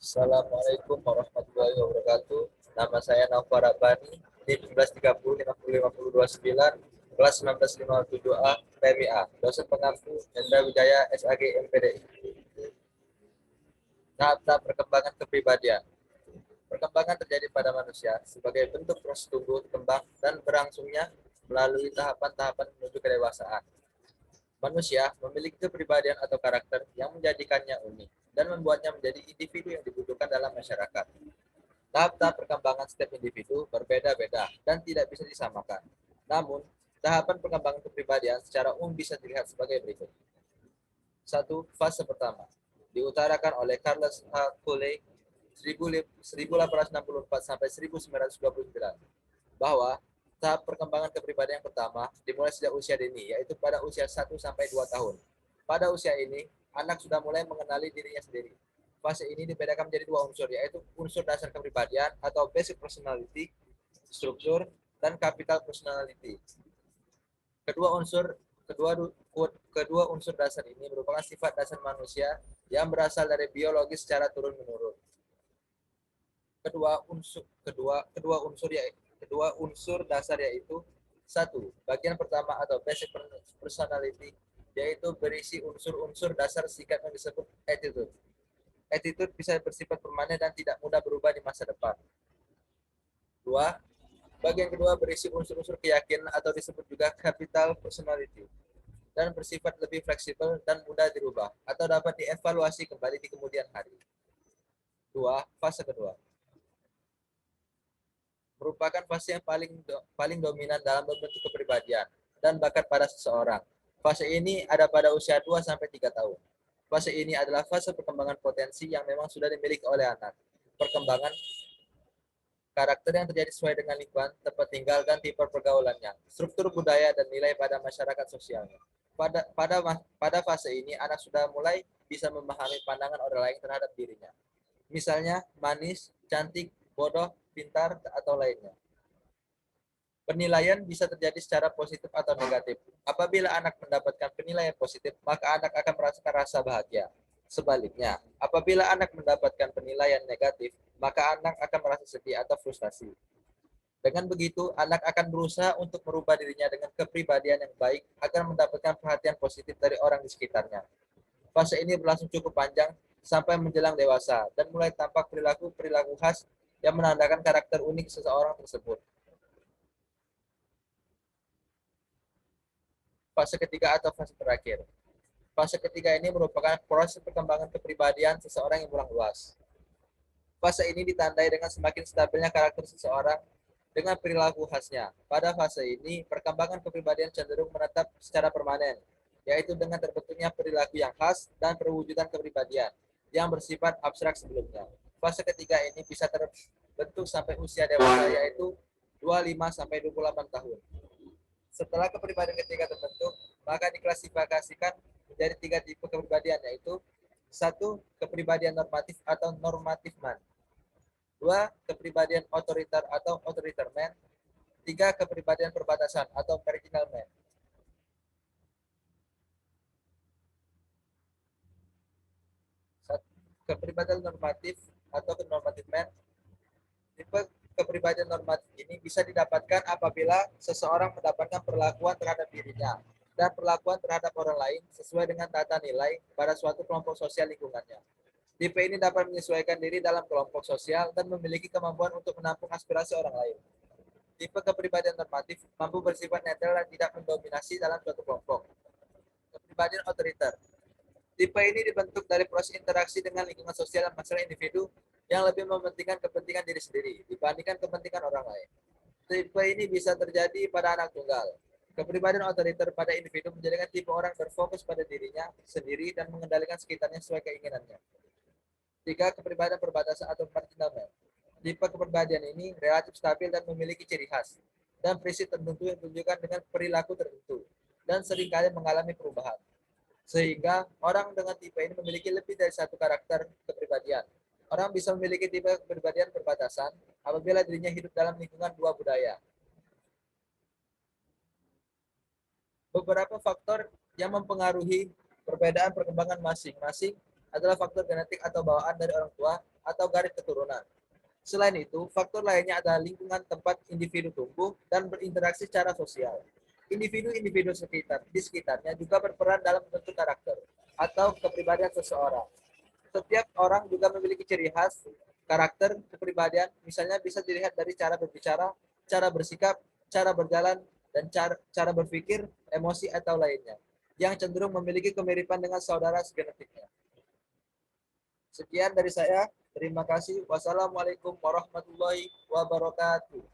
Assalamualaikum warahmatullahi wabarakatuh. Nama saya Naufal Rabbani, NIM 1130 50 5029, kelas 1957A, PMIA, dosen pengampu Hendra Wijaya SAG MPDI. Tahap-tahap perkembangan kepribadian. Perkembangan terjadi pada manusia sebagai bentuk proses tumbuh, kembang, dan berlangsungnya melalui tahapan-tahapan menuju kedewasaan. Manusia memiliki kepribadian atau karakter yang menjadikannya unik dan membuatnya menjadi individu yang dibutuhkan dalam masyarakat. Tahap-tahap perkembangan setiap individu berbeda-beda dan tidak bisa disamakan. Namun, tahapan perkembangan kepribadian secara umum bisa dilihat sebagai berikut. 1. Fase pertama. Diutarakan oleh Carlos H. Cooley 1864 sampai 1929 bahwa tahap perkembangan kepribadian yang pertama dimulai sejak usia dini, yaitu pada usia 1 sampai 2 tahun. Pada usia ini, anak sudah mulai mengenali dirinya sendiri. Fase ini dibedakan menjadi dua unsur, yaitu unsur dasar kepribadian atau basic personality, struktur, dan capital personality. Kedua unsur kedua unsur dasar ini merupakan sifat dasar manusia yang berasal dari biologis secara turun-menurun. Kedua unsur dasar yaitu satu, bagian pertama atau basic personality, yaitu berisi unsur-unsur dasar sikap yang disebut attitude. Attitude bisa bersifat permanen dan tidak mudah berubah di masa depan. Dua, bagian kedua berisi unsur-unsur keyakinan atau disebut juga capital personality dan bersifat lebih fleksibel dan mudah dirubah atau dapat dievaluasi kembali di kemudian hari. Dua, fase kedua merupakan fase yang paling dominan dalam membentuk kepribadian dan bakat pada seseorang. Fase ini ada pada usia 2 sampai 3 tahun. Fase ini adalah fase perkembangan potensi yang memang sudah dimiliki oleh anak. Perkembangan karakter yang terjadi sesuai dengan lingkungan, tempat tinggal, dan tipe pergaulannya, struktur budaya, dan nilai pada masyarakat sosialnya. Pada fase ini, anak sudah mulai bisa memahami pandangan orang lain terhadap dirinya. Misalnya, manis, cantik, bodoh, pintar, atau lainnya. Penilaian bisa terjadi secara positif atau negatif. Apabila anak mendapatkan penilaian positif, maka anak akan merasakan rasa bahagia. Sebaliknya, apabila anak mendapatkan penilaian negatif, maka anak akan merasa sedih atau frustasi. Dengan begitu, anak akan berusaha untuk merubah dirinya dengan kepribadian yang baik agar mendapatkan perhatian positif dari orang di sekitarnya. Fase ini berlangsung cukup panjang sampai menjelang dewasa dan mulai tampak perilaku-perilaku khas yang menandakan karakter unik seseorang tersebut. Fase ketiga atau fase terakhir. Fase ketiga ini merupakan proses perkembangan kepribadian seseorang yang kurang luas. Fase ini ditandai dengan semakin stabilnya karakter seseorang dengan perilaku khasnya. Pada fase ini, perkembangan kepribadian cenderung menetap secara permanen, yaitu dengan terbentuknya perilaku yang khas dan perwujudan kepribadian yang bersifat abstrak sebelumnya. Fase ketiga ini bisa terbentuk sampai usia dewasa, yaitu 25 sampai 28 tahun. Setelah kepribadian ketiga terbentuk, maka diklasifikasikan menjadi 3 tipe kepribadian, yaitu 1. Kepribadian normatif atau normative man. 2. Kepribadian otoriter atau authoritative man. 3. Kepribadian perbatasan atau marginal man. Kepribadian normatif atau normative man. Tipe kepribadian normatif ini bisa didapatkan apabila seseorang mendapatkan perlakuan terhadap dirinya dan perlakuan terhadap orang lain sesuai dengan tata nilai pada suatu kelompok sosial lingkungannya. Tipe ini dapat menyesuaikan diri dalam kelompok sosial dan memiliki kemampuan untuk menampung aspirasi orang lain. Tipe kepribadian normatif mampu bersifat netral dan tidak mendominasi dalam suatu kelompok. Kepribadian otoriter. Tipe ini dibentuk dari proses interaksi dengan lingkungan sosial dan masalah individu yang lebih mementingkan kepentingan diri sendiri dibandingkan kepentingan orang lain. Tipe ini bisa terjadi pada anak tunggal. Kepribadian otoriter pada individu menjadikan tipe orang berfokus pada dirinya sendiri dan mengendalikan sekitarnya sesuai keinginannya. 3. Kepribadian perbatasan atau marginal man. Tipe kepribadian ini relatif stabil dan memiliki ciri khas dan prinsip tertentu yang ditunjukkan dengan perilaku tertentu dan seringkali mengalami perubahan. Sehingga orang dengan tipe ini memiliki lebih dari satu karakter kepribadian. Orang bisa memiliki tipe kepribadian perbatasan apabila dirinya hidup dalam lingkungan dua budaya. Beberapa faktor yang mempengaruhi perbedaan perkembangan masing-masing adalah faktor genetik atau bawaan dari orang tua, atau garis keturunan. Selain itu, faktor lainnya adalah lingkungan tempat individu tumbuh dan berinteraksi secara sosial. Individu-individu di sekitarnya juga berperan dalam membentuk karakter atau kepribadian seseorang. Setiap orang juga memiliki ciri khas, karakter, kepribadian, misalnya bisa dilihat dari cara berbicara, cara bersikap, cara berjalan, dan cara berpikir, emosi, atau lainnya, yang cenderung memiliki kemiripan dengan saudara segenetiknya. Sekian dari saya. Terima kasih. Wassalamualaikum warahmatullahi wabarakatuh.